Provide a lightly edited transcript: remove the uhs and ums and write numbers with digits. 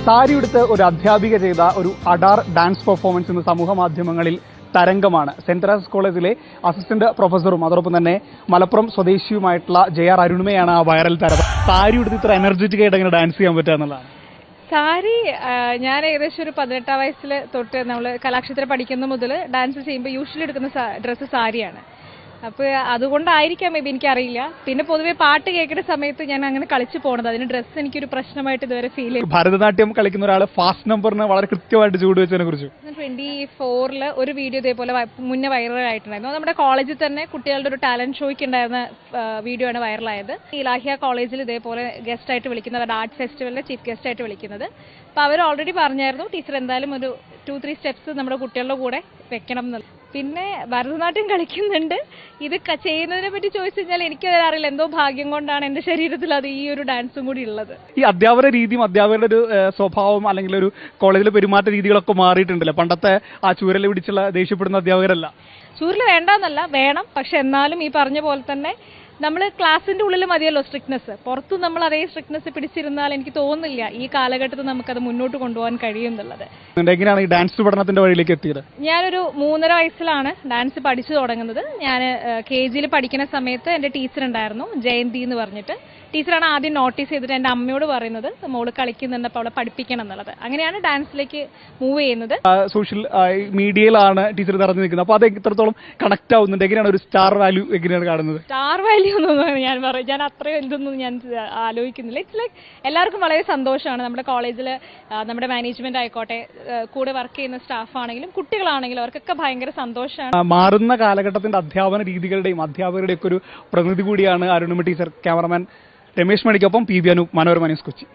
സാരി ഉടുത്ത് ഒരു അധ്യാപിക ചെയ്ത ഒരു അഡാർ ഡാൻസ് പെർഫോമൻസ് ഇന്ന് സമൂഹ മാധ്യമങ്ങളിൽ തരംഗമാണ്. സെന്റ് തെരേസാസ് കോളേജിലെ അസിസ്റ്റന്റ് പ്രൊഫസറും അതോടൊപ്പം തന്നെ മലപ്പുറം സ്വദേശിയുമായിട്ടുള്ള JR അരുണിമയാണ് ആ വൈറൽ താരം. സാരി ഉടുത്ത് ഇത്ര എനർജറ്റിക് ആയിട്ട് എങ്ങനെ ഡാൻസ് ചെയ്യാൻ പറ്റുക എന്നുള്ളതാണ്. സാരി ഞാൻ ഏകദേശം ഒരു 18 വയസ്സിൽ തൊട്ട് നമ്മൾ കലാക്ഷേത്രം പഠിക്കുന്ന മുതൽ ഡാൻസ് ചെയ്യുമ്പോൾ യൂഷ്വലി എടുക്കുന്ന ഡ്രസ്സ് സാരിയാണ്. അപ്പോൾ അതുകൊണ്ടായിരിക്കാം മേ ബി എനിക്കറിയില്ല. പിന്നെ പൊതുവെ പാട്ട് കേൾക്കുന്ന സമയത്ത് ഞാൻ അങ്ങനെ കളിച്ചു പോകണത്, അതിന് ഡ്രസ്സ് എനിക്കൊരു പ്രശ്നമായിട്ട് ഇതുവരെ ഫീൽ ചെയ്തു. ഭരതനാട്യം കളിക്കുന്ന ഒരാൾ ഫാസ്റ്റ് നമ്പറിന് വളരെ കൃത്യമായിട്ട് ചൂട് വെച്ചതിനെ കുറിച്ച് 24 ഒരു വീഡിയോ ഇതേപോലെ മുന്നേ വൈറലായിട്ടുണ്ടായിരുന്നു. നമ്മുടെ കോളേജിൽ തന്നെ കുട്ടികളുടെ ഒരു ടാലന്റ് ഷോയ്ക്ക് ഉണ്ടായിരുന്ന വീഡിയോ ആണ് വൈറലായത്. ഈ ലാഹിയ കോളേജിൽ ഇതേപോലെ ഗസ്റ്റ് ആയിട്ട് വിളിക്കുന്നത്, ആർട്ട് ഫെസ്റ്റിവലിലെ ചീഫ് ഗസ്റ്റ് ആയിട്ട് വിളിക്കുന്നത്. അപ്പോൾ അവർ ഓൾറെഡി പറഞ്ഞായിരുന്നു ടീച്ചർ എന്തായാലും ഒരു 2-3 സ്റ്റെപ്സ് നമ്മുടെ കുട്ടികളുടെ കൂടെ വെക്കണം എന്നുള്ളത്. പിന്നെ ഭരതനാട്യം കളിക്കുന്നുണ്ട്. ഇത് ചെയ്യുന്നതിനെ പറ്റി ചോദിച്ചു കഴിഞ്ഞാൽ എനിക്കത് അറിയില്ല, എന്തോ ഭാഗ്യം കൊണ്ടാണ് എൻ്റെ ശരീരത്തിൽ അത് ഈ ഒരു ഡാൻസും കൂടി ഉള്ളത്. ഈ അധ്യാപന രീതിയും അധ്യാപകരുടെ ഒരു സ്വഭാവം അല്ലെങ്കിൽ ഒരു കോളേജിലെ പെരുമാറ്റ രീതികളൊക്കെ മാറിയിട്ടുണ്ടല്ലോ. പണ്ടത്തെ ആ ചൂരൽ പിടിച്ചുള്ള ദേഷ്യപ്പെടുന്ന അധ്യാപകരല്ല. ചൂരൽ വേണ്ടെന്നല്ല, വേണം. പക്ഷെ എന്നാലും ഈ പറഞ്ഞ പോലെ തന്നെ നമ്മൾ ക്ലാസ്സിന്റെ ഉള്ളിൽ മതിയല്ലോ സ്ട്രിക്ട്നെസ്. പുറത്തു നമ്മൾ അതേ സ്ട്രിക്ട്നെസ് പിടിച്ചിരുന്നാൽ എനിക്ക് തോന്നുന്നില്ല ഈ കാലഘട്ടത്തിൽ നമുക്കത് മുന്നോട്ട് കൊണ്ടുപോകാൻ കഴിയും എന്നുള്ളത്. എങ്ങനെയാണ് ഈ ഡാൻസ് പഠനത്തിന്റെ വഴിയിലേക്ക് എത്തിയത്? ഞാനൊരു 3.5 വയസ്സിലാണ് ഡാൻസ് പഠിച്ചു തുടങ്ങുന്നത്. ഞാൻ KG പഠിക്കുന്ന സമയത്ത് എൻ്റെ ടീച്ചർ ഉണ്ടായിരുന്നു, ജയന്തി എന്ന് പറഞ്ഞിട്ട്. ടീച്ചറാണ് ആദ്യം നോട്ടീസ് ചെയ്തിട്ട് എൻ്റെ അമ്മയോട് പറയുന്നത് മോള് കളിക്കുന്നുണ്ട്, അപ്പോൾ അവളെ പഠിപ്പിക്കണം എന്നുള്ളത്. അങ്ങനെയാണ് ഡാൻസിലേക്ക് മൂവ് ചെയ്യുന്നത്. സോഷ്യൽ മീഡിയയിലാണ് ടീച്ചർ നിറഞ്ഞു നിൽക്കുന്നത്. അപ്പോൾ അത് എത്രത്തോളം കണക്ട് ആവുന്നുണ്ട്? എങ്ങനെയാണ് ഒരു സ്റ്റാർ വാല്യൂ എങ്ങനെയാണ് കാണുന്നത്? സ്റ്റാർ വാല്യൂ ഒന്നും ഞാൻ അത്രയും ഇതൊന്നും ഞാൻ ആലോചിക്കുന്നില്ല. ഇറ്റ്സ് ലൈക്ക് എല്ലാവർക്കും വളരെ സന്തോഷമാണ്. നമ്മുടെ കോളേജിൽ നമ്മുടെ മാനേജ്മെന്റ് ആയിക്കോട്ടെ, കൂടെ വർക്ക് ചെയ്യുന്ന സ്റ്റാഫ് ആണെങ്കിലും കുട്ടികളാണെങ്കിലും അവർക്കൊക്കെ ഭയങ്കര സന്തോഷമാണ്. മാറുന്ന കാലഘട്ടത്തിന്റെ അധ്യാപന രീതികളുടെയും അധ്യാപകരുടെയൊക്കെ ഒരു പ്രതിനിധി കൂടിയാണ് അരുണിമ ടീച്ചർ. ക്യാമറമാൻ രമേശ് മണിക്കൊപ്പം PB അനൂപ്, മനോരമ ന്യൂസ്, കൊച്ചി.